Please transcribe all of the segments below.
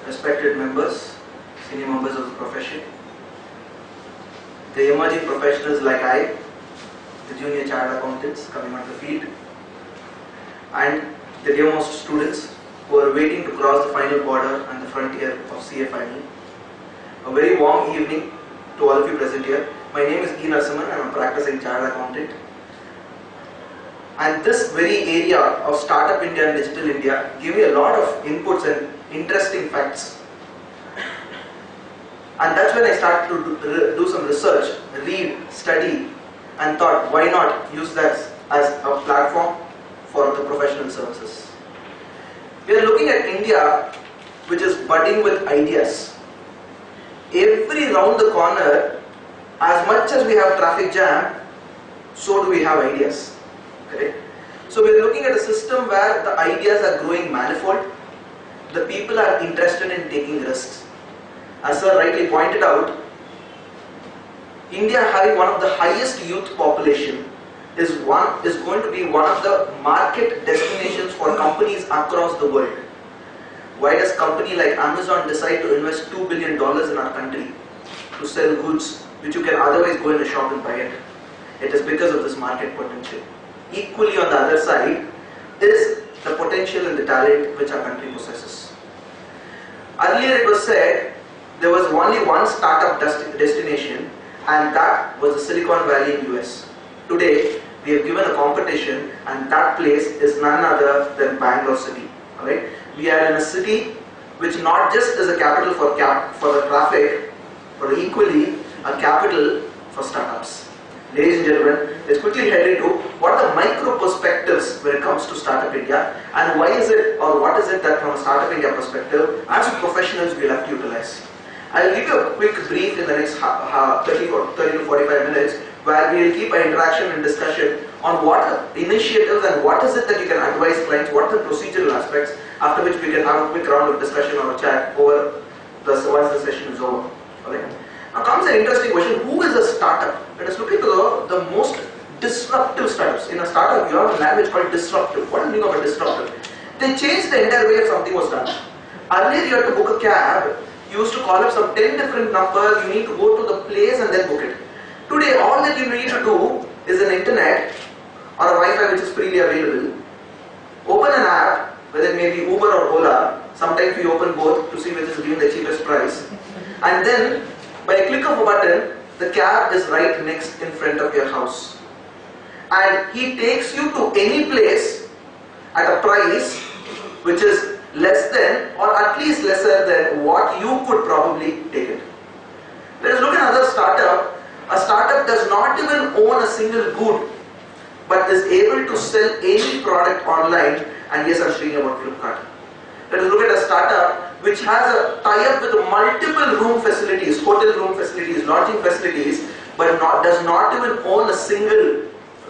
respected members, senior members of the profession, the emerging professionals like I, the junior chartered accountants coming onto the field, and the dearmost students who are waiting to cross the final border and the frontier of CA final. A very warm evening to all of you present here. My name is E. Narasimhan and I am a practicing chartered accountant. And this very area of Startup India and Digital India gave me a lot of inputs and interesting facts. And that's when I started to do some research, read, study, and thought, why not use that as a platform for the professional services. We are looking at India, which is budding with ideas. Every round the corner, as much as we have traffic jam, so do we have ideas. Correct? So we are looking at a system where the ideas are growing manifold. The people are interested in taking risks. As sir rightly pointed out, India having one of the highest youth population is going to be one of the market destinations for companies across the world. Why does a company like Amazon decide to invest $2 billion in our country to sell goods which you can otherwise go in a shop and buy it? It is because of this market potential. Equally on the other side is the potential and the talent which our country possesses. Earlier it was said there was only one startup destination, and that was the Silicon Valley in US. Today we have given a competition, and that place is none other than Bangalore city. Alright? We are in a city which not just is a capital for the traffic, but equally a capital for startups. Ladies and gentlemen, let's quickly head into what are the micro perspectives when it comes to Startup India, and why is it, or what is it that from a Startup India perspective, as professionals we'll have to utilize. I'll give you a quick brief in the next 30 to 45 minutes, where we will keep an interaction and discussion on what are initiatives and what is it that you can advise clients, what are the procedural aspects, after which we can have a quick round of discussion or a chat over once the session is over. Okay? Now comes an interesting question, who is a startup? Let us look into the most disruptive startups. In a startup, you have a language called disruptive. What is the meaning of a disruptive? They changed the entire way something was done. Earlier you had to book a cab, you used to call up some 10 different numbers, you need to go to the place and then book it. Today all that you need to do is an internet or a Wi-Fi which is freely available. Open an app, whether it may be Uber or Ola, sometimes we open both to see which is giving the cheapest price, and then by a click of a button, the cab is right next in front of your house. And he takes you to any place at a price which is less than or at least lesser than what you could probably take it. Let us look at another startup. A startup does not even own a single good, but is able to sell any product online, and yes, I'm speaking about Flipkart. Let us look at a startup which has a tie-up with multiple room facilities, hotel room facilities, lodging facilities, but does not even own a single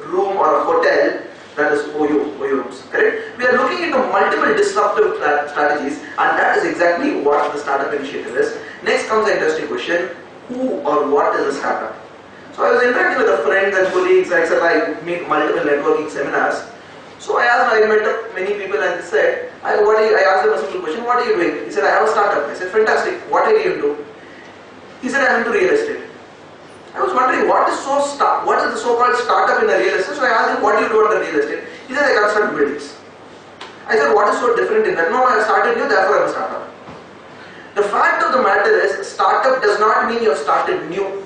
room or a hotel, that is OYO rooms. Correct? We are looking into multiple disruptive strategies, and that is exactly what the startup initiative is. Next comes an interesting question, who or what is a startup? So I was interacting with friends and colleagues, etc. I meet multiple networking seminars. So I met up many people and said, I asked them a simple question, what are you doing? He said, I have a startup. I said, fantastic, what are you into? He said, I am into real estate. I was wondering, what is the so-called startup in the real estate? So I asked him, what do you do on the real estate? He said, I construct buildings. I said, what is so different in that? No, I started new, therefore I am a startup. The fact of the matter is, startup does not mean you have started new.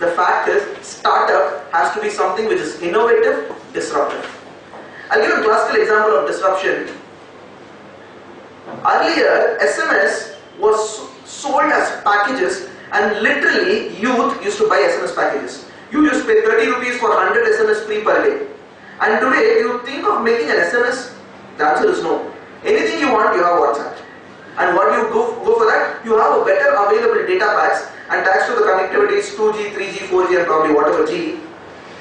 The fact is, startup has to be something which is innovative, disruptive. I'll give a classical example of disruption. Earlier, SMS was sold as packages, and literally youth used to buy SMS packages. You used to pay 30 rupees for 100 SMS free per day. And today, you think of making an SMS? The answer is no. Anything you want, you have WhatsApp. And what do you go for that? You have a better available data packs, and thanks to the connectivities 2G, 3G, 4G, and probably whatever G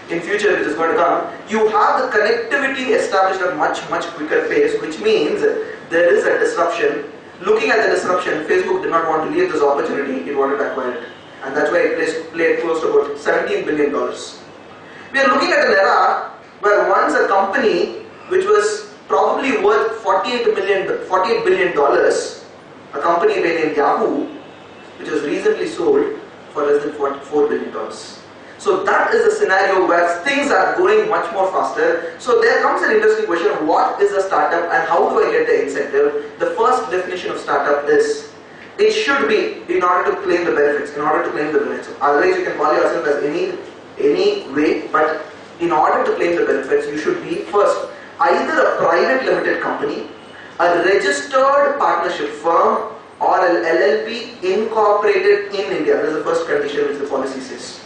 in future which is going to come, you have the connectivity established at much quicker pace, which means there is a disruption. Looking at the disruption, Facebook did not want to leave this opportunity, it wanted to acquire it. And that's why it played close to about $17 billion. We are looking at an era where once a company which was probably worth $48 billion a company named Yahoo, which was recently sold for less than $4 billion. So that is a scenario where things are going much more faster. So there comes an interesting question, what is a startup and how do I get the incentive? The first definition of startup is, it should be in order to claim the benefits, in order to claim the benefits. Otherwise you can call yourself as any way, but in order to claim the benefits, you should be first either a private limited company, a registered partnership firm, or an LLP incorporated in India. That is the first condition which the policy says.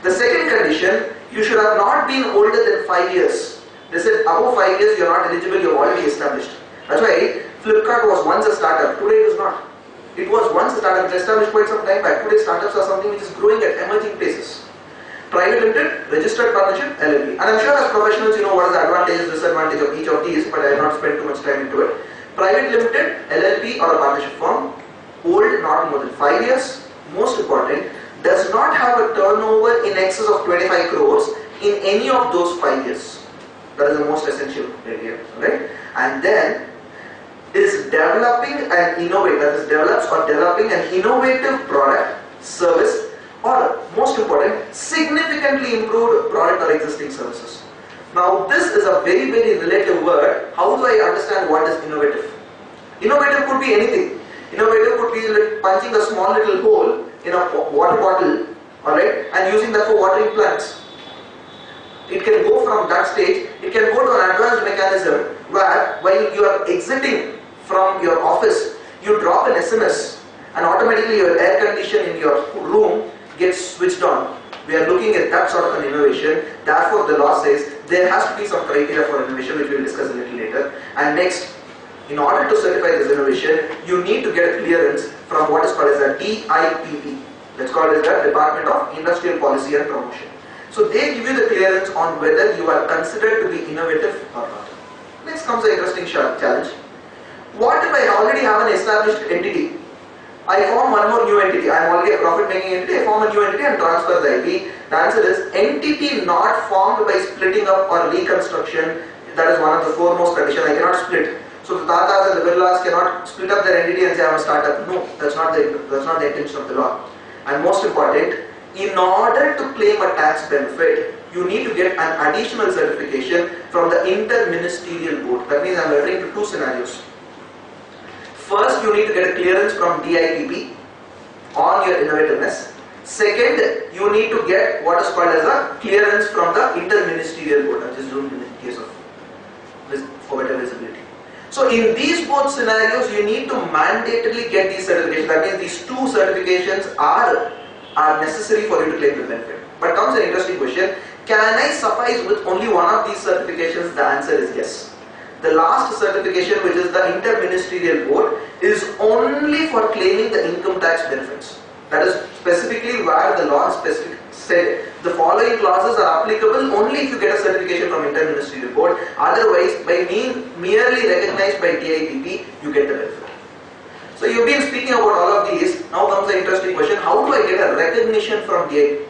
The second condition, you should have not been older than 5 years. They said above 5 years you are not eligible, you are already established. That's why Flipkart was once a startup, today it is not. It was once a startup, it was established quite some time back. Today startups are something which is growing at emerging paces. Private limited, registered partnership, LLP. And I'm sure as professionals you know what is the advantage and disadvantage of each of these, but I will not spend too much time into it. Private limited, LLP or a partnership firm, old not more than 5 years, most important, does not have a turnover in excess of 25 crores in any of those 5 years. That is the most essential area, right? And then is developing an innovative, that is develops or developing an innovative product, service, or most important, significantly improved product or existing services. Now this is a very relative word. How do I understand what is innovative? Innovative could be anything. Innovative could be like punching a small little hole in a water bottle, alright, and using that for watering plants. It can go from that stage, it can go to an advanced mechanism where while you are exiting from your office, you drop an SMS and automatically your air condition in your room gets switched on. We are looking at that sort of an innovation. Therefore the law says there has to be some criteria for innovation, which we will discuss a little later. And next, in order to certify this innovation, you need to get a clearance from what is called as a DIPP. Let's call it the Department of Industrial Policy and Promotion. So they give you the clearance on whether you are considered to be innovative or not. Next comes the interesting challenge. What if I already have an established entity? I form one more new entity. I am already a profit-making entity. I form a new entity and transfer the IP. The answer is entity not formed by splitting up or reconstruction. That is one of the foremost conditions. I cannot split. So the Tatas and the Birlas cannot split up their entity and say I am a startup. No, that's not the intention of the law. And most important, in order to claim a tax benefit, you need to get an additional certification from the Inter-Ministerial Board. That means I am referring to two scenarios. First, you need to get a clearance from DIPP on your innovativeness. Second, you need to get what is called as a clearance from the Inter-Ministerial Board. I just don't in the case of for better visibility. So in these both scenarios, you need to mandatorily get these certifications. That means these two certifications are necessary for you to claim the benefit. But comes an interesting question, can I suffice with only one of these certifications? The answer is yes. The last certification, which is the Inter-Ministerial Board, is only for claiming the income tax benefits. That is specifically where the law specifically said the following clauses are applicable only if you get a certification from Inter-Ministerial Board. Otherwise, by being merely recognized by DIPP, you get the benefit. So you've been speaking about all of these. Now comes the interesting question: how do I get a recognition from DIPP?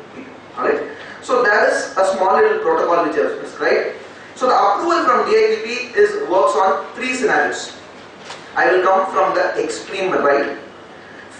Alright. So there is a small little protocol which I have prescribed. So the approval from DIPP works on three scenarios. I will come from the extreme right.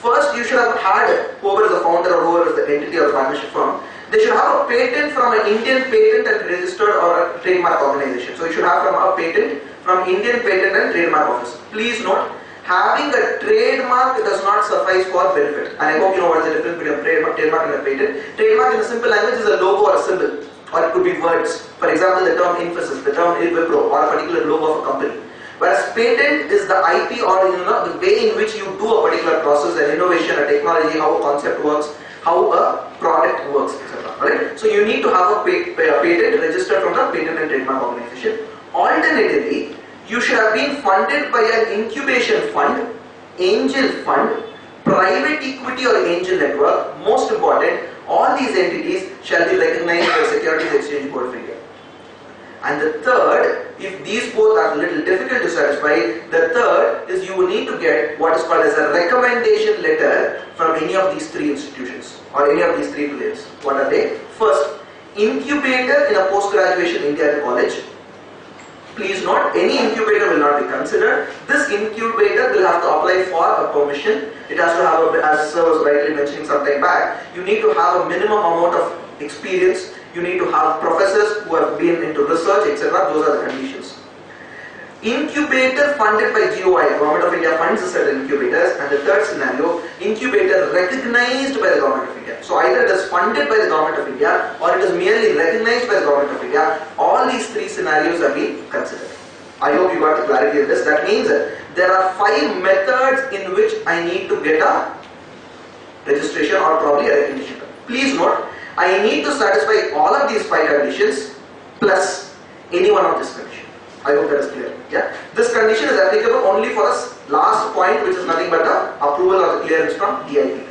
First, you should have had, whoever is the founder or whoever is the entity or partnership firm, they should have a patent from an Indian patent and registered or a trademark organization. So you should have a patent from Indian Patent and Trademark Office. Please note, having a trademark does not suffice for benefit. And I hope you know what is the difference between a trademark and a patent. Trademark in a simple language is a logo or a symbol, or it could be words. For example, the term Infosys, the term Wipro, or a particular logo of a company. Whereas patent is the IP, or the way in which you do a particular process, an innovation, a technology, how a concept works, how a product works, etc. Right? So you need to have a patent registered from the Patent and Trademark Organization. Alternatively, you should have been funded by an incubation fund, angel fund, private equity or angel network. Most important, all these entities shall be recognized by the Securities Exchange Board of India. And the third, if these both are a little difficult to satisfy, the third is you need to get what is called as a recommendation letter from any of these three institutions or any of these three players. What are they? First, incubator in a post-graduation India college. Please note, any incubator will not be considered. This incubator will have to apply for a a permission. It has to have, as Sir was rightly mentioning some time back, you need to have a minimum amount of experience. You need to have professors who have been into research, etc. Those are the conditions. Incubator funded by GOI, Government of India funds certain incubators. And the third scenario, incubator recognized by the Government of India. So either it is funded by the Government of India or it is merely recognized by the Government of India. All these three scenarios are being considered. I hope you got the clarity in this. That means there are 5 methods in which I need to get a registration or probably a recognition. Please note, I need to satisfy all of these 5 conditions plus any one of this condition. I hope that is clear. Yeah. This condition is applicable only for us last point, which is nothing but the approval or the clearance from DIPP.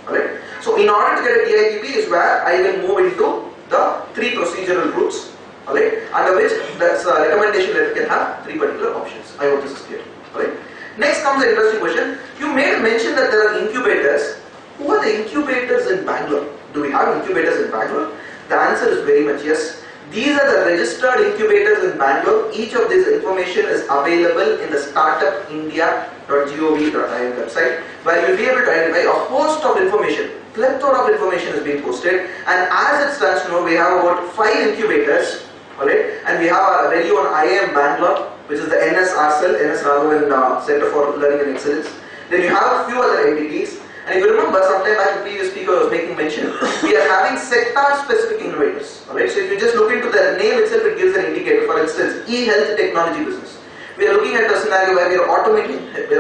Alright. So in order to get a DIPP is where I will move into the 3 procedural routes. Alright, under which that's a recommendation letter can have 3 particular options. I hope this is clear. Alright. Next comes the interesting question. You made mention that there are incubators. Who are the incubators in Bangalore? Do we have incubators in Bangalore? The answer is very much yes. These are the registered incubators in Bangalore. Each of this information is available in the startupindia.gov.in website, where you'll be able to identify a host of information. Plethora of information is being posted, and as it stands now, we have about 5 incubators. Alright, and we have our very own IIM Bangalore, which is the NS Raghavan Center for Learning and Excellence. Then you have a few other entities, and if you remember, sometime back the previous speaker was making mention, we are having sector-specific innovators. Alright, so if you just look into the name itself, it gives an indicator. For instance, e-health technology business. We are looking at a scenario where we are automating health.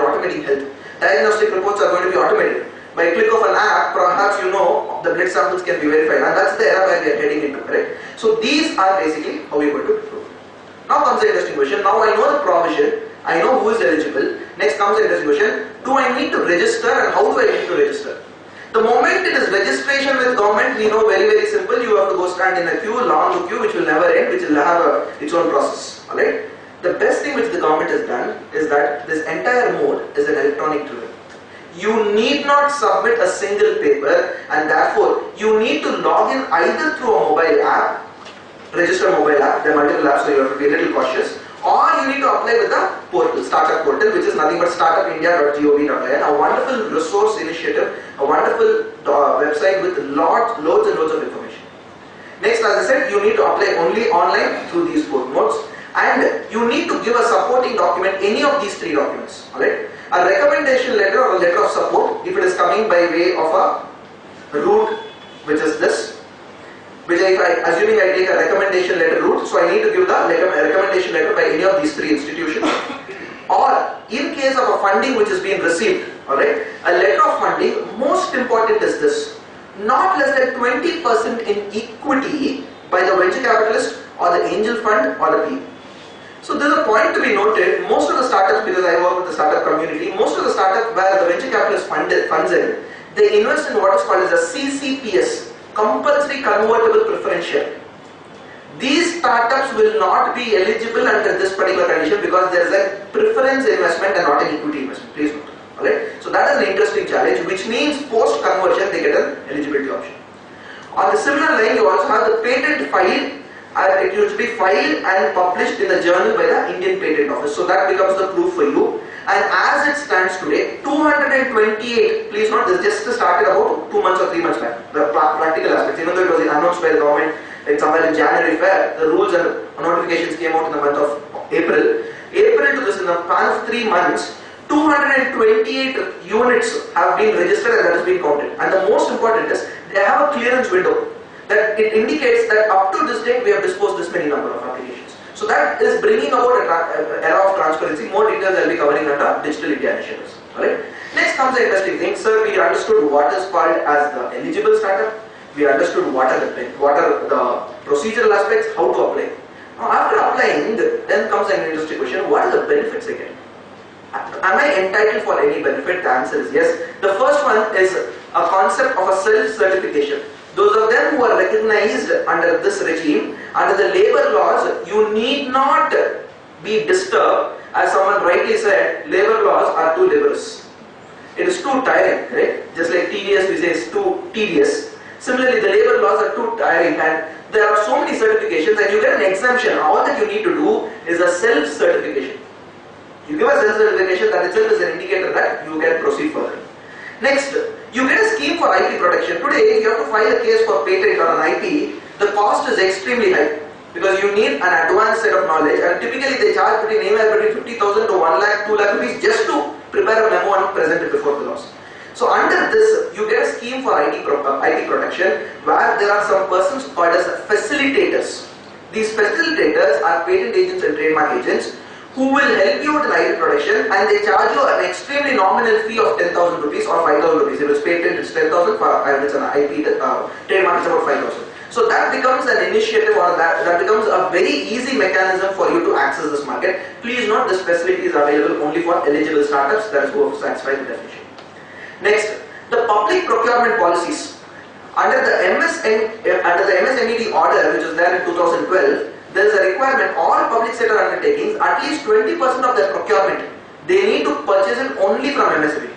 Diagnostic reports are going to be automated. By a click of an app, perhaps you know the blood samples can be verified, and that's the era where we are heading into, correct? So these are basically how we are going to improve. Now comes the interesting question. Now I know the provision, I know who is eligible. Next comes the interesting question. Do I need to register, and how do I need to register? The moment it is registration with government, we know very simple. You have to go stand in a queue, long queue, which will never end, which will have its own process. Alright. The best thing which the government has done is that this entire mode is an electronic driven. You need not submit a single paper, and therefore you need to log in either through a mobile app, register mobile app. There are multiple apps, so you have to be a little cautious, or you need to apply with the portal, startup portal, which is nothing but startupindia.gov.in, a wonderful resource initiative, a wonderful website with loads and loads of information. Next, as I said, you need to apply only online through these 4 modes, and you need to give a supporting document, any of these 3 documents. Alright. A recommendation letter or a letter of support, if it is coming by way of a route, which is this, which assuming I take a recommendation letter route, so I need to give the recommendation letter by any of these 3 institutions. Or in case of a funding which is being received, alright, a letter of funding, most important is this, not less than 20% in equity by the venture capitalist or the angel fund or the PE. So there is a point to be noted. Most of the startups, because I work with the startup community, most of the startups where the venture capitalist funds in, they invest in what is called as a CCPS, compulsory convertible preference share. These startups will not be eligible under this particular condition because there is a preference investment and not an equity investment. Please note. Alright? So that is an interesting challenge, which means post conversion they get an eligibility option. On the similar line, you also have the patent filed. It used to be filed and published in a journal by the Indian Patent Office. So that becomes the proof for you. And as it stands today, 228, please note this just started about 2 months or 3 months back, the practical aspects, even though it was announced by the government somewhere in January Fair, the rules and notifications came out in the month of April. April to this, in the span of 3 months, 228 units have been registered and that has been counted. And the most important is, they have a clearance window. That it indicates that up to this date we have disposed this many number of applications. So that is bringing about an era of transparency. More details I will be covering under Digital India initiatives. Alright. Next comes the interesting thing. Sir, we understood what is called as the eligible startup. We understood what are the procedural aspects, how to apply. Now after applying, then comes an interesting question. What are the benefits again? Am I entitled for any benefit? The answer is yes. The first one is a concept of a self-certification. Those of them who are recognized under this regime, under the labor laws, you need not be disturbed. As someone rightly said, labor laws are too laborious. It is too tiring, right? Just like tedious, we say it's too tedious. Similarly, the labor laws are too tiring, and there are so many certifications and you get an exemption. All that you need to do is a self-certification. You give a self-certification, that itself is an indicator that you can proceed further. Next, you get a scheme for IP protection. Today, if you have to file a case for patent or an IP, the cost is extremely high because you need an advanced set of knowledge, and typically they charge anywhere between 50,000 to 1 lakh, 2 lakh rupees just to prepare a memo and present it before the laws. So under this, you get a scheme for IP protection where there are some persons called as facilitators. These facilitators are patent agents and trademark agents who will help you with IP protection, and they charge you an extremely nominal fee of 10,000 rupees or 5,000 rupees. If it's patent, it's 10,000, if it's an IP trademark, it's about 5,000. So that becomes an initiative, or that becomes a very easy mechanism for you to access this market. Please note, this facility is available only for eligible startups, that is who have satisfied the definition. Next, the public procurement policies. Under the MSMED order, which was there in 2012, there is a requirement all public sector undertakings, at least 20% of their procurement, they need to purchase it only from MSME.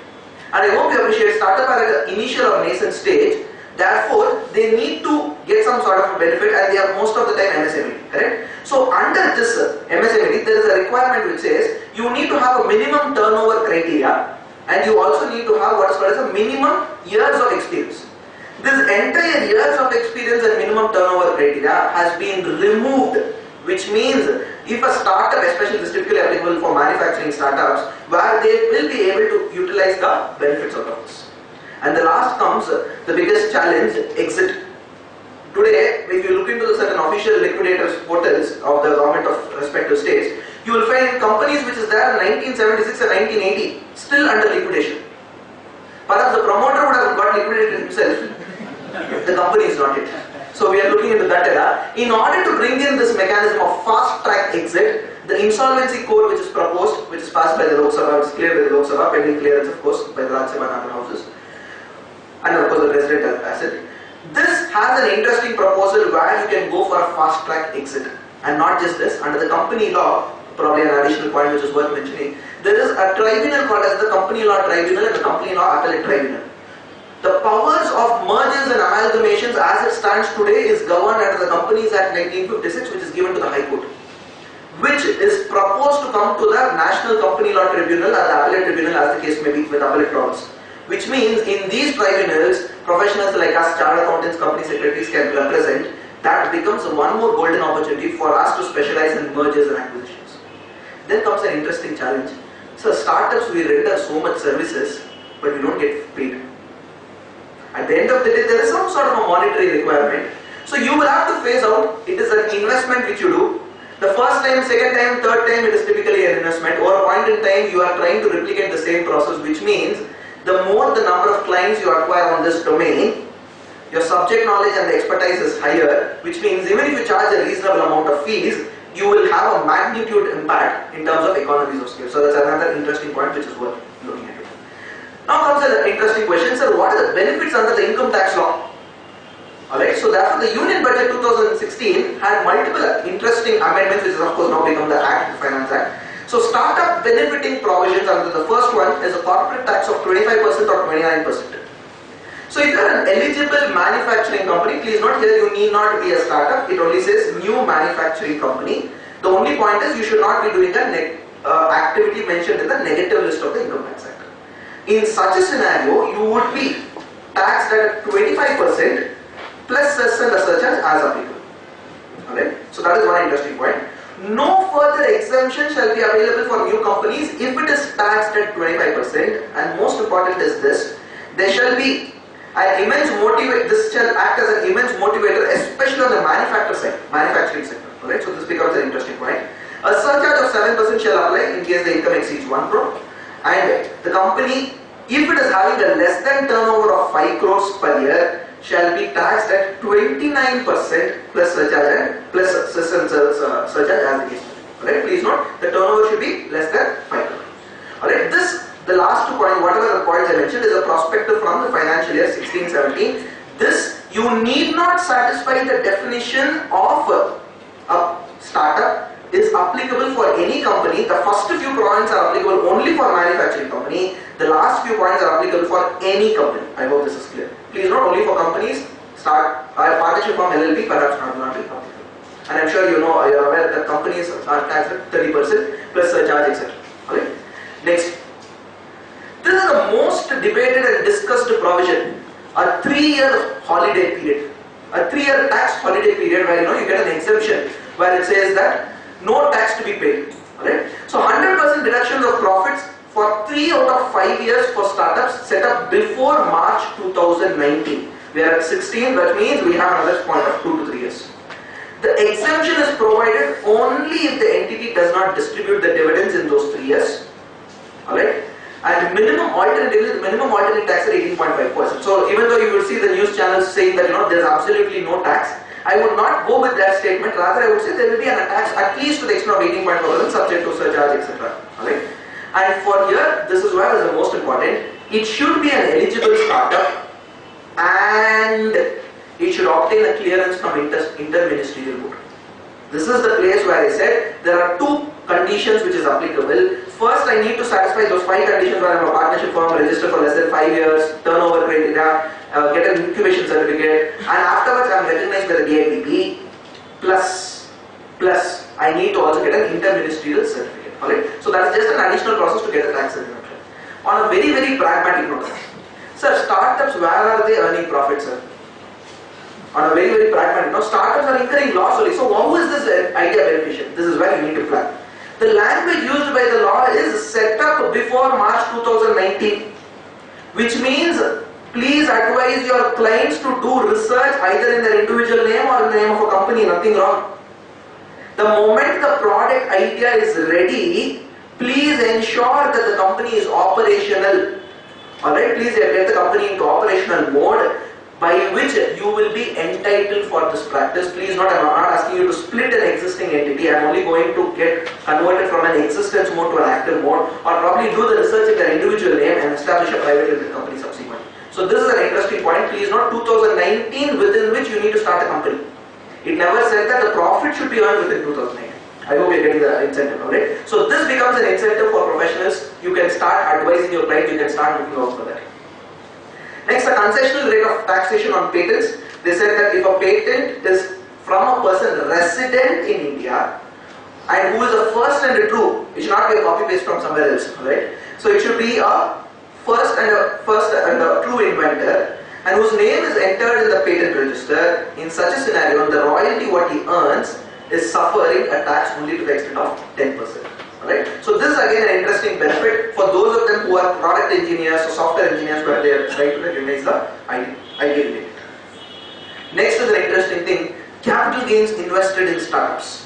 And I hope you appreciate startup are at the initial or nascent stage, therefore they need to get some sort of a benefit, and they are most of the time MSME, correct? So under this MSME, there is a requirement which says you need to have a minimum turnover criteria, and you also need to have what is called as a minimum years of experience. This entire years of experience and minimum turnover criteria has been removed, which means if a startup, especially this is typically applicable for manufacturing startups, where they will be able to utilize the benefits of this. And the last comes the biggest challenge, exit. Today, if you look into the certain official liquidators portals of the government of respective states, you will find companies which is there in 1976 and 1980 still under liquidation. Perhaps the promoter would have got liquidated himself. The company is not it. So we are looking into that era. In order to bring in this mechanism of fast track exit, the insolvency code which is proposed, which is passed by the Lok Sabha, which is cleared by the Lok Sabha, pending clearance of course by the Rajya Sabha and other houses, and of course the president asset. This has an interesting proposal where you can go for a fast track exit. And not just this, under the company law, probably an additional point which is worth mentioning, there is a tribunal called as the Company Law Tribunal and the Company Law Appellate Tribunal. The powers of mergers and amalgamations as it stands today is governed under the Companies Act 1956, which is given to the High Court, which is proposed to come to the National Company Law Tribunal or the Appellate Tribunal, as the case may be, with appellate clause. Which means in these tribunals, professionals like us, chartered accountants, company secretaries can represent. That becomes one more golden opportunity for us to specialize in mergers and acquisitions. Then comes an interesting challenge. So startups, we render so much services, but we don't get paid. At the end of the day, there is some sort of a monetary requirement. So you will have to phase out. It is an investment which you do. The first time, second time, third time, it is typically an investment. Over a point in time, you are trying to replicate the same process, which means the more the number of clients you acquire on this domain, your subject knowledge and the expertise is higher, which means even if you charge a reasonable amount of fees, you will have a magnitude impact in terms of economies of scale. So that's another interesting point which is worth looking at. Now comes an interesting question, sir, what are the benefits under the income tax law? Alright, so therefore the Union Budget 2016 had multiple interesting amendments, which has of course now become the Act, the Finance Act. So startup benefiting provisions under the first one is a corporate tax of 25% or 29%. So if you are an eligible manufacturing company, please note here you need not be a startup, it only says new manufacturing company. The only point is you should not be doing an activity mentioned in the negative list of the Income Tax Act. In such a scenario, you would be taxed at 25% plus cess and surcharge as applicable. Alright, so that is one interesting point. No further exemption shall be available for new companies if it is taxed at 25%, and most important is this, there shall be an immense motivator, this shall act as an immense motivator, especially on the manufacturing sector. Alright, so this becomes an interesting point. A surcharge of 7% shall apply in case the income exceeds 1 crore, and the company, if it is having a less than turnover of 5 crores per year, shall be taxed at 29% plus surcharge and plus surcharge as the case. Alright, please note the turnover should be less than 5 crores. Alright, this, the last 2 points, whatever the points I mentioned, is a prospective from the financial year 16-17. This, you need not satisfy the definition of a startup is applicable for any company. The first few points are applicable only for manufacturing company. The last few points are applicable for any company. I hope this is clear. Please note only for companies, partnership form LLP perhaps not be applicable. And I'm sure you know, you are aware that companies are taxed at 30% plus surcharge etc. Alright? Next. This is the most debated and discussed provision. A 3-year holiday period. A 3-year tax holiday period where you get an exemption where it says that no tax to be paid. Alright? So 100% deduction of profits for 3 out of 5 years for startups set up before March 2019. We are at 16, that means we have another point of 2 to 3 years. The exemption is provided only if the entity does not distribute the dividends in those 3 years. Alright? And minimum alternative tax at 18.5%. So even though you will see the news channels saying that there is absolutely no tax, I would not go with that statement. Rather, I would say there will be an tax at least to the extent of 18.5% subject to surcharge, etc. Alright? And for here, this is where is the most important. It should be an eligible startup and it should obtain a clearance from inter-ministerial board. This is the place where I said there are 2 conditions which is applicable. First, I need to satisfy those 5 conditions where I am a partnership firm, register for less than 5 years, turnover criteria, get an incubation certificate, and afterwards I am recognized by the DIPP. Plus, I need to also get an inter-ministerial certificate. Alright? So that is just an additional process to get a tax exemption. On a very, very pragmatic note, sir, startups, where are they earning profits, sir? On a very, very pragmatic note, startups are incurring loss only. So how is this idea beneficial? This is where you need to plan. The language used by the law is set up before March 2019, which means please advise your clients to do research either in their individual name or in the name of a company, nothing wrong. The moment the product idea is ready, please ensure that the company is operational. Alright, please get the company into operational mode, by which you will be entitled for this practice. Please not, I am not asking you to split an existing entity. I am only going to get converted from an existence mode to an active mode, or probably do the research in their individual name and establish a private limited company subsequently. So this is an interesting point. Please note 2019 within which you need to start a company. It never said that the profit should be earned within 2019. I hope you are getting the incentive, alright? So this becomes an incentive for professionals. You can start advising your client, you can start looking out for that. Next, the concessional rate of taxation on patents. They said that if a patent is from a person resident in India and who is a first and a true, it should not be a copy paste from somewhere else, right? So it should be a first and a true inventor and whose name is entered in the patent register. In such a scenario, the royalty what he earns is suffering a tax only to the extent of 10%. Right? So this is again an interesting benefit for those of them who are product engineers or software engineers where they are trying to recognize the idea related. Next is an interesting thing, capital gains invested in startups.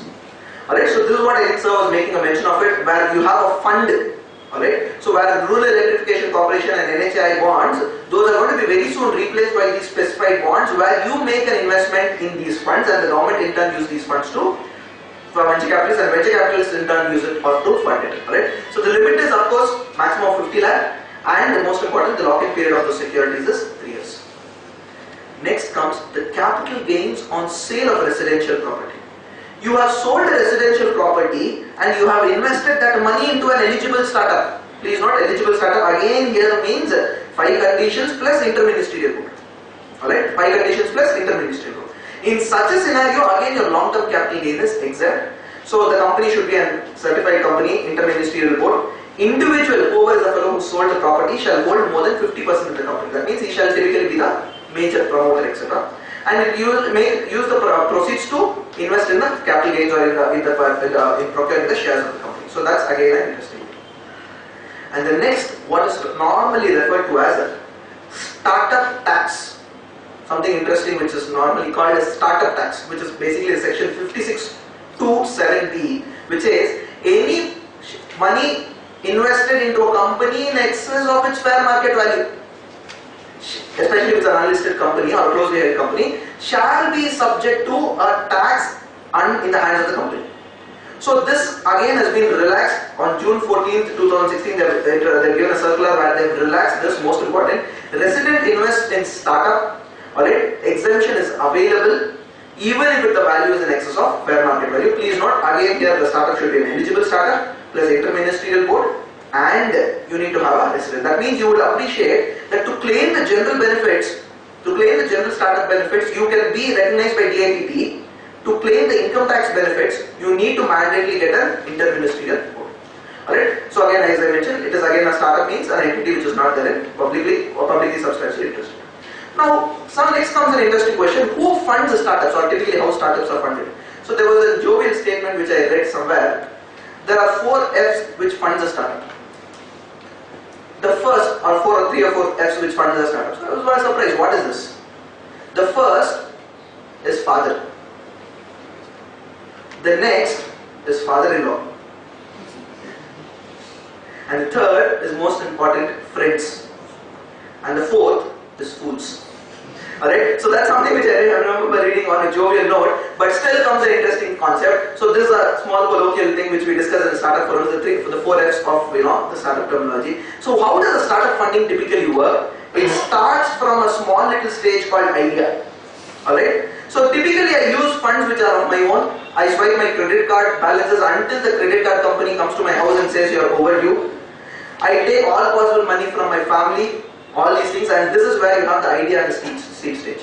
Alright, so this is what I think sir was making a mention of it, where you have a fund. Alright, so where Rural Electrification Corporation and NHI bonds, those are going to be very soon replaced by these specified bonds where you make an investment in these funds and the government in turn use these funds to for venture capitalists, and venture capitalists in turn use it or to fund it. Alright? So the limit is of course maximum of 50 lakh, and the most important, the lock-in period of the securities is 3 years. Next comes the capital gains on sale of residential property. You have sold a residential property and you have invested that money into an eligible startup. Please note, eligible startup again here means 5 conditions plus interministerial board. Alright? 5 conditions plus interministerial board. In such a scenario, again your long-term capital gain is exempt. So the company should be a certified company, interministerial board. Individual, whoever is the fellow who sold the property, shall hold more than 50% of the company. That means he shall typically be the major promoter, etc. And you will use the proceeds to invest in the capital gains or in procuring the shares of the company. So that's again an interesting thing. And the next, what is normally referred to as a startup tax. Something interesting which is normally called as startup tax, which is basically section 56(2)(7)(b), which is any money invested into a company in excess of its fair market value, especially if it's an unlisted company or a closely held company, shall be subject to a tax in the hands of the company. So this again has been relaxed on June 14th, 2016. They've given a circular where they've relaxed this. Most important, resident invest in startup. Alright, exemption is available even if the value is in excess of fair market value. Please note, again here the startup should be an eligible startup plus interministerial board, and you need to have a resident. That means you would appreciate that to claim the general benefits, to claim the general startup benefits, you can be recognized by DIPP. To claim the income tax benefits, you need to mandatorily get an interministerial board. Alright, so again, as I mentioned, it is again a startup means an entity which is not there in publicly or publicly substantially interested. Now, next comes an interesting question: who funds the startups, or typically how startups are funded? So there was a jovial statement which I read somewhere. There are 4 F's which funds a startup. The first, or 3 or 4 F's which funds a startup. So I was very surprised. What is this? The first is father. The next is father-in-law. And the third is most important, friends. And the fourth is fools. Alright, so that's something which I remember reading on a jovial note, but still comes an interesting concept. So this is a small colloquial thing which we discussed in the startup forums, the 4 F's of the startup terminology. So how does the startup funding typically work? It starts from a small little stage called idea. Alright, so typically I use funds which are on my own. I swipe my credit card balances until the credit card company comes to my house and says you are overdue. I take all possible money from my family, all these things, and this is where you have the idea and the seed stage.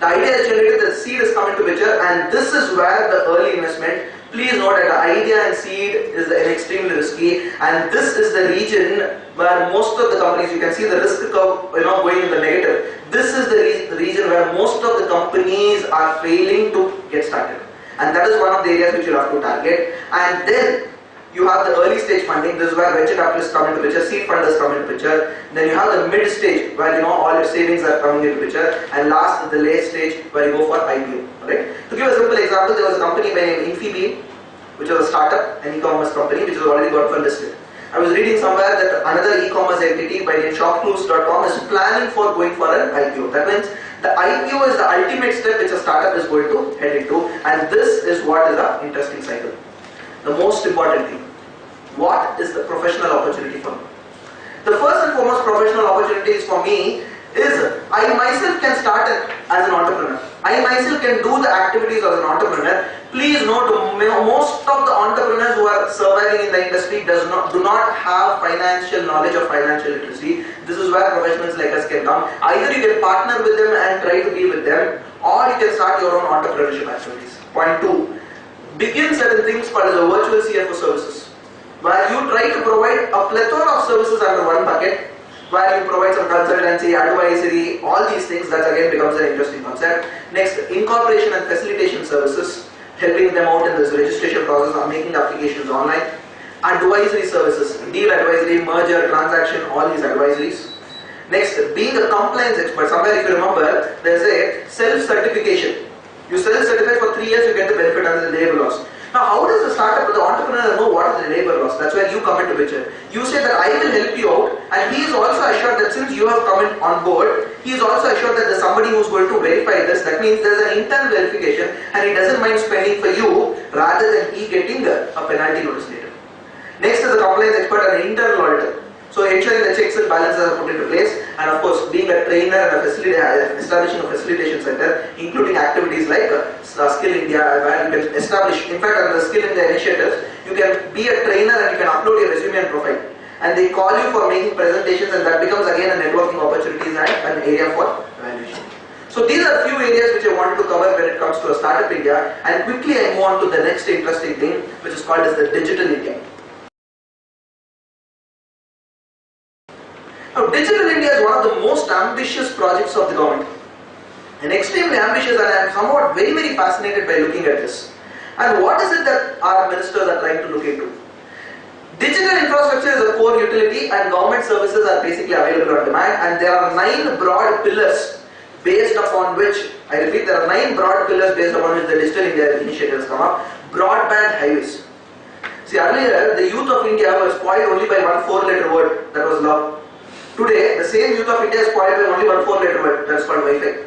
The idea is generated, the seed is coming to picture, and this is where the early investment. Please note that the idea and seed is extremely risky, and this is the region where most of the companies, you can see the risk curve going in the negative. This is the region where most of the companies are failing to get started, and that is one of the areas which you have to target. And then you have the early stage funding. This is where venture capitalists come into picture, seed funders come into picture. Then you have the mid stage where all your savings are coming into picture, and last the late stage where you go for IPO. Right? To give a simple example, there was a company by name Infibeam, which was a startup, an e-commerce company which has already got for listed. I was reading somewhere that another e-commerce entity by name shopclues.com is planning for going for an IPO. That means the IPO is the ultimate step which a startup is going to head into, and this is what is the interesting cycle. The most important thing, what is the professional opportunity for me? The first and foremost professional opportunities for me is I myself can start as an entrepreneur. I myself can do the activities as an entrepreneur. Please note, most of the entrepreneurs who are surviving in the industry do not have financial knowledge or financial literacy. This is where professionals like us can come. Either you can partner with them and try to be with them, or you can start your own entrepreneurship activities. Point 2. Begin certain things called as a virtual CFO services, where you try to provide a plethora of services under one bucket, where you provide some consultancy, advisory, all these things. That again becomes an interesting concept. Next, incorporation and facilitation services, helping them out in this registration process or making applications online. Advisory services, deal advisory, merger, transaction, all these advisories. Next, being a compliance expert. Somewhere if you remember, there is a self-certification. You self-certify for 3 years, you get the benefit under the labor laws. Now, how does the startup, the entrepreneur know what is the labor laws? That's where you come into picture. You say that I will help you out, and he is also assured that since you have come on board, he is also assured that there is somebody who is going to verify this. That means there is an internal verification, and he doesn't mind spending for you rather than he getting a penalty notice later. Next is a compliance expert and an internal auditor. So ensuring the checks and balances are put into place, and of course being a trainer and establishing a facilitation center, including activities like Skill India, where you can establish, in fact under the Skill India initiatives, you can be a trainer and you can upload your resume and profile. And they call you for making presentations, and that becomes again a networking opportunities and an area for evaluation. So these are a few areas which I wanted to cover when it comes to a Startup India, and quickly I move on to the next interesting thing, which is called as the Digital India. Now, Digital India is one of the most ambitious projects of the government, and extremely ambitious, and I am somewhat very fascinated by looking at this. And what is it that our ministers are trying to look into? Digital infrastructure is a core utility, and government services are basically available on demand, and there are 9 broad pillars based upon which, I repeat, there are 9 broad pillars based upon which the Digital India initiative has come up. Broadband highways. See, earlier the youth of India was spoiled only by one 4-letter word, that was love. Today, the same youth of India is spoiled by only one 4-letter word, that is called Wi-Fi.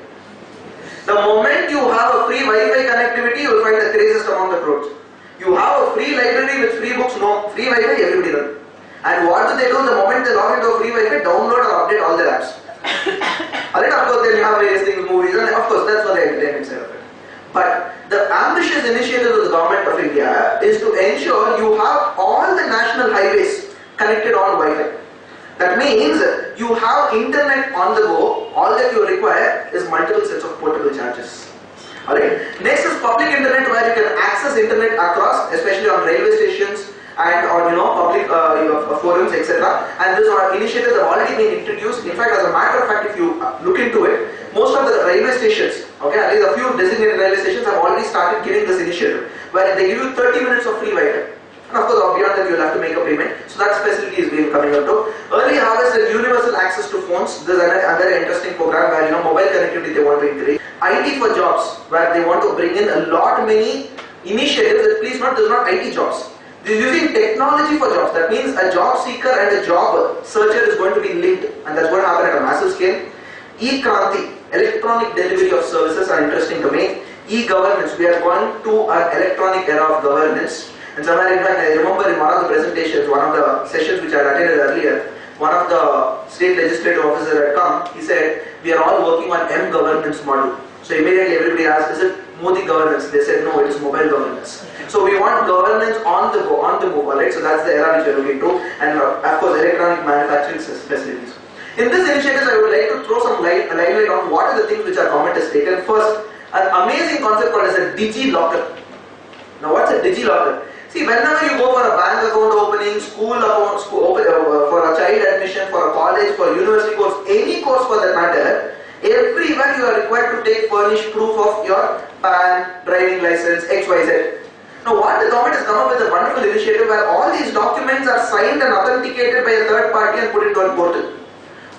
The moment you have a free Wi-Fi connectivity, you will find the craziest among the crowds. You have a free library with free books, no free Wi-Fi, everybody runs. And what do? The moment they log into a free Wi-Fi, download or update all their apps. Alright, of course, then you have various things, movies, and of course, that's for the entertainment side of it. But the ambitious initiative of the government of India is to ensure you have all the national highways connected on Wi-Fi. That means you have internet on the go. All that you require is multiple sets of portable charges. Alright. Next is public internet, where you can access internet across, especially on railway stations, and on public forums, etc. And these initiatives have already been introduced. In fact, as a matter of fact, if you look into it, most of the railway stations, okay, at least a few designated railway stations have already started giving this initiative, where they give you 30 minutes of free Wi-Fi. And of course, beyond that, you will have to make a payment. So that facility is being coming up to. Early harvest and universal access to phones. This is another interesting program where mobile connectivity they want to increase. IT for jobs, where they want to bring in a lot many initiatives. That please note, this is not IT jobs. This is using technology for jobs. That means a job seeker and a job searcher is going to be linked, and that's going to happen at a massive scale. E-Kranti, electronic delivery of services, are interesting domain. E-governance, we are going to an electronic era of governance. And somewhere, in fact, I remember in one of the presentations, one of the sessions which I had attended earlier, one of the state legislative officers had come. He said, we are all working on M-governance model. So immediately everybody asked, is it Modi governance? They said, no, it is mobile governance. So we want governance on the go, on the move, alright? So that's the era which we are looking to, and of course electronic manufacturing facilities. In this initiative, I would like to throw some light on what are the things which our government has taken. First, an amazing concept called as a digi-locker. Now what's a digi-locker? See, whenever you go for a bank account opening, school account, for a child admission, for a college, for a university course, any course for that matter, everywhere you are required to take furnished proof of your PAN, driving license, XYZ. Now what the government has come up with a wonderful initiative where all these documents are signed and authenticated by a third party and put into a portal.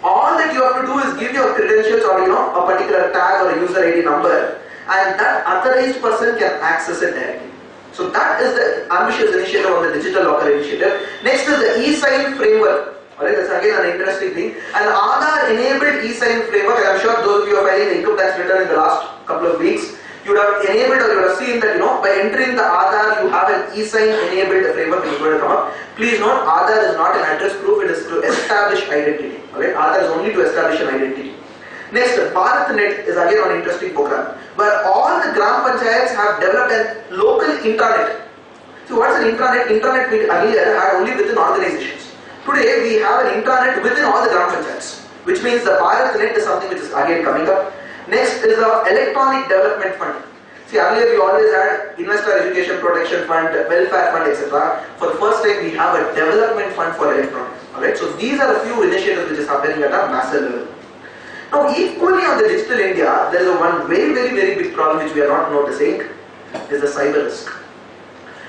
All that you have to do is give your credentials or a particular tag or a user ID number, and that authorized person can access it directly. So that is the ambitious initiative on the digital locker initiative. Next is the e-sign framework. Alright, that's again an interesting thing. An Aadhaar enabled e-sign framework, and I'm sure those of you who are filing the income tax return in the last couple of weeks, you would have enabled or you would have seen that by entering the Aadhaar you have an e-sign enabled framework which is going to come up. Please note, Aadhaar is not an address proof, it is to establish identity. Alright, Aadhaar is only to establish an identity. Next, BharatNet is again an interesting program where all the Gram Panchayats have developed a local intranet. So what's an intranet? Intranet we earlier had only within organizations. Today we have an intranet within all the Gram Panchayats, which means the BharatNet is something which is again coming up. Next is the Electronic Development Fund. See, earlier we always had Investor Education Protection Fund, Welfare Fund, etc. For the first time we have a development fund for electronics. Alright, so these are a few initiatives which is happening at a massive level. Now, equally on the digital India, there is one very big problem which we are not noticing, is the cyber risk.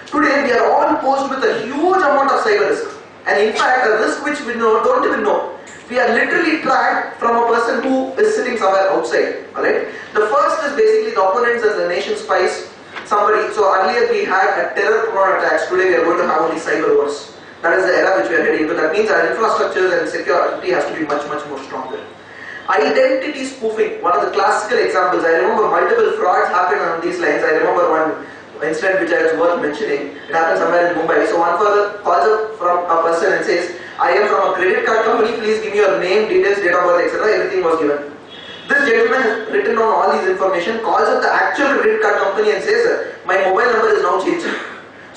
Today, we are all posed with a huge amount of cyber risk. And in fact, a risk which we don't even know. We are literally tracked from a person who is sitting somewhere outside. Alright? The first is basically the opponents as the nation spies. Somebody, so earlier we had a terror-prone attacks. Today we are going to have only cyber wars. That is the era which we are heading into. That means our infrastructures and security has to be much more stronger. Identity spoofing, one of the classical examples. I remember multiple frauds happened on these lines. I remember one incident which I was worth mentioning. It happened somewhere in Mumbai. So one father calls up from a person and says, I am from a credit card company, please give me your name, details, date of birth, etc. Everything was given. This gentleman has written down all these information, calls up the actual credit card company and says, my mobile number is now changed.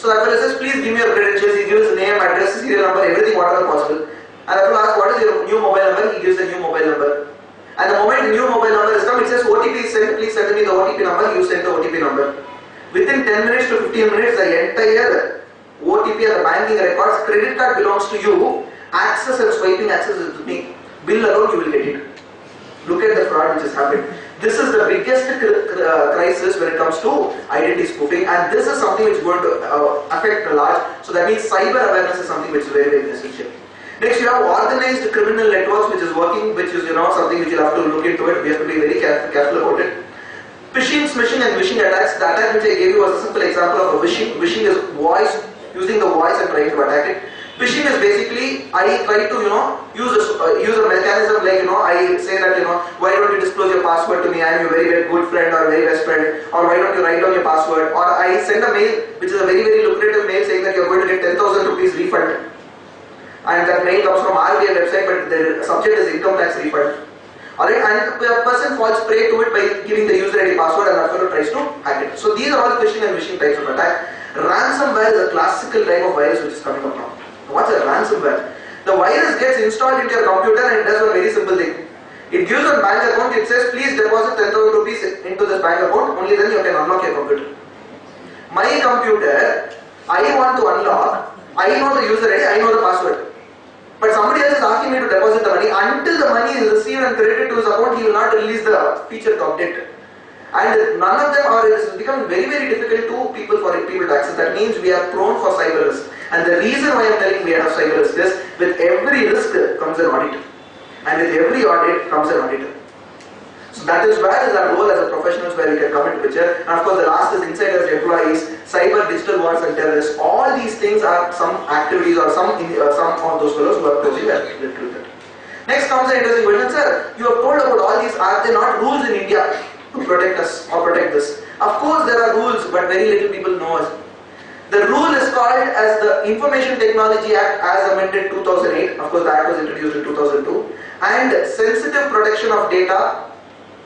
So that fellow says, please give me your credentials. He gives name, address, serial number, everything whatever possible. And that fellow asks, what is your new mobile number? He gives the new mobile number. And the moment the new mobile number is come, it says OTP is sent, please send me the OTP number, you send the OTP number. Within 10 minutes to 15 minutes, the entire OTP and the banking records, credit card belongs to you, access and swiping access is to me. Bill alone you will get it. Look at the fraud which has happened. This is the biggest crisis when it comes to identity spoofing, and this is something which is going to affect a large. So that means cyber awareness is something which is very essential. Next, you have organized criminal networks which is working, which is something which you'll have to look into it. We have to be very careful about it. Phishing, smishing and wishing attacks. The attack which I gave you was a simple example of a wishing. Wishing is voice, using the voice and trying to attack it. Phishing is basically, I try to use a mechanism like I say that why don't you disclose your password to me, I am your very good friend or very best friend, or why don't you write down your password, or I send a mail which is a very lucrative mail saying that you are going to get 10,000 rupees refund. And that mail comes from RBI website, but the subject is income tax refund. Alright, and the person falls prey to it by giving the user ID password, and that fellow tries to hack it. So these are all phishing and wishing types of attack. Ransomware is a classical type of virus which is coming up now. What's a ransomware? The virus gets installed into your computer and it does one very simple thing. It gives a bank account, it says please deposit 10,000 rupees into this bank account, only then you can unlock your computer. My computer, I want to unlock, I know the user ID, I know the password. But somebody else is asking me to deposit the money. Until the money is received and credited to his account, he will not release the feature to update it. And none of them are, it has become very, very difficult for people to access. That means we are prone for cyber risk. And the reason why I am telling we have cyber risk is, with every risk comes an audit. And with every audit comes an auditor. So that is where is our role as a professionals, where we can come into picture. And of course the last is insiders, employees, cyber, digital wars and terrorists. All these things are some activities or some of those fellows who are closely recruited. Next comes an interesting question. Sir, you have told about all these. Are there not rules in India to protect us or protect this? Of course there are rules, but very little people know us. The rule is called as the Information Technology Act as amended 2008. Of course the act was introduced in 2002. And Sensitive Protection of Data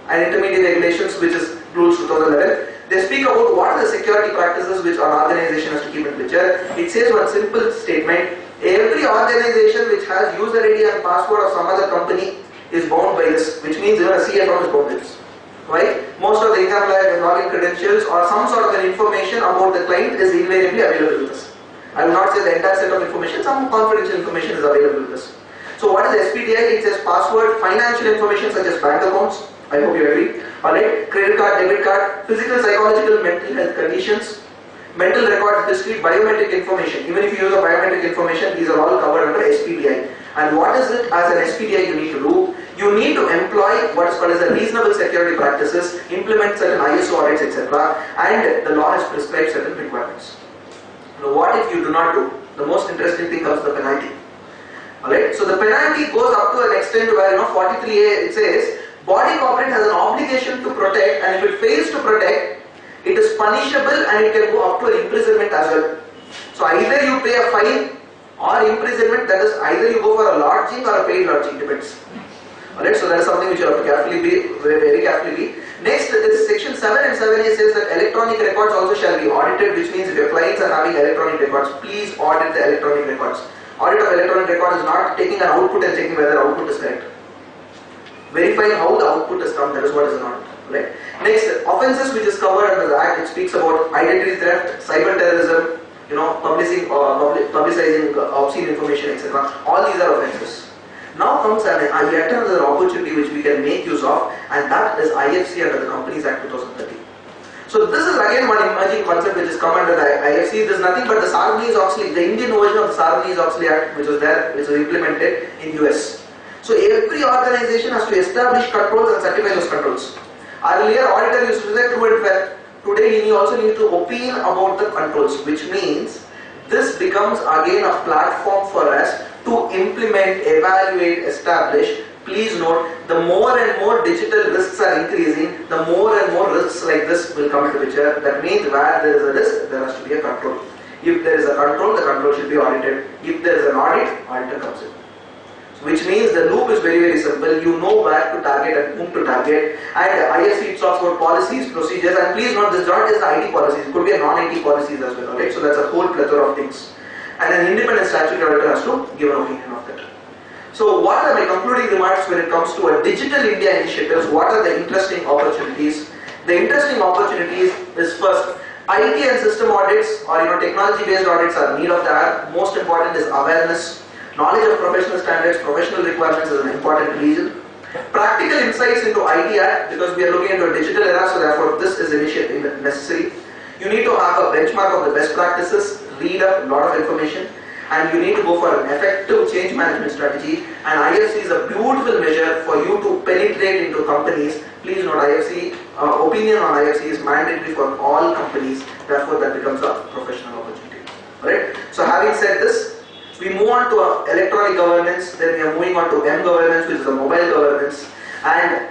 and Intermediate Regulations, which is rules 2011. They speak about what are the security practices which an organization has to keep in picture. It says one simple statement: every organization which has user ID and password of some other company is bound by this, which means even a CFO is bound by this. Right? Most of the income login credentials or some sort of an information about the client is invariably available with us. I will not say the entire set of information, some confidential information is available with us. So what is SPDI? It says password, financial information such as bank accounts. I hope you agree. Alright, credit card, debit card, physical, psychological, mental health conditions, mental record history, biometric information. Even if you use a biometric information, these are all covered under SPDI. And what is it as an SPDI you need to do? You need to employ what is called as a reasonable security practices, implement certain ISO audits, etc. And the law has prescribed certain requirements. Now what if you do not do? The most interesting thing comes the penalty. Alright, so the penalty goes up to an extent where 43A it says, body corporate has an obligation to protect, and if it fails to protect, it is punishable and it can go up to an imprisonment as well. So either you pay a fine or imprisonment, that is either you go for a lodging or a paid lodging, depends. Alright, so that is something which you have to carefully be, very carefully be. Next is section 7 and 7A says that electronic records also shall be audited, which means if your clients are having electronic records, please audit the electronic records. Audit of electronic record is not taking an output and checking whether output is correct. Verifying how the output has come, that is what is an audit. Right? Next, offences which is covered under the Act, it speaks about identity theft, cyber terrorism, publicizing obscene information, etc. All these are offences. Now comes yet another opportunity which we can make use of, and that is IFC under the Companies Act 2013. So this is again one emerging concept which is come under the IFC. This is nothing but the Sarbanes-Oxley, the Indian version of the Sarbanes-Oxley Act, which was there, which was implemented in US. So every organization has to establish controls and certify those controls. Earlier, auditor used to say true and fair. Today, you also need to opine about the controls, which means this becomes again a platform for us to implement, evaluate, establish. Please note, the more and more digital risks are increasing, the more and more risks like this will come into picture. That means where there is a risk, there has to be a control. If there is a control, the control should be audited. If there is an audit, auditor comes in. Which means the loop is very, very simple. You know where to target and whom to target. And IFC talks about policies, procedures, and please note this not just the IT policies, it could be a non-IT policies as well. Right? So that's a whole plethora of things. And an independent statutory auditor has to give an opinion of that. So what are my concluding remarks when it comes to a digital India initiatives? What are the interesting opportunities? The interesting opportunities is first, IT and system audits or technology-based audits are need of the hour. Most important is awareness. Knowledge of professional standards, professional requirements is an important reason. Practical insights into IT Act, because we are looking into a digital era, so therefore this is necessary. You need to have a benchmark of the best practices, read a lot of information, and you need to go for an effective change management strategy. And IFC is a beautiful measure for you to penetrate into companies. Please note, IFC, opinion on IFC is mandatory for all companies, therefore that becomes a professional opportunity. Alright, so having said this, we move on to electronic governance, then we are moving on to M-governance, which is the mobile governance, and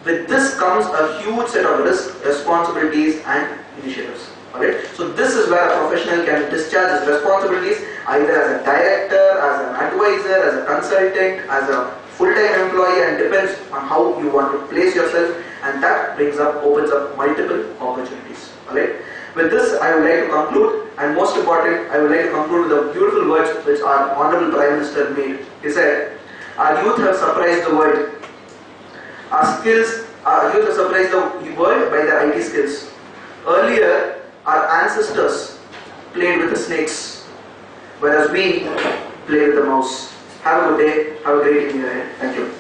with this comes a huge set of risks, responsibilities and initiatives. Alright, so this is where a professional can discharge his responsibilities either as a director, as an advisor, as a consultant, as a full-time employee, and depends on how you want to place yourself, and that opens up multiple opportunities. Alright. With this, I would like to conclude, and most important, I would like to conclude with the beautiful words which our Honorable Prime Minister made. He said, "Our youth have surprised the world. Our youth have surprised the world by their IT skills. Earlier, our ancestors played with the snakes. whereas we play with the mouse. Have a good day. Have a great evening ahead. Thank you.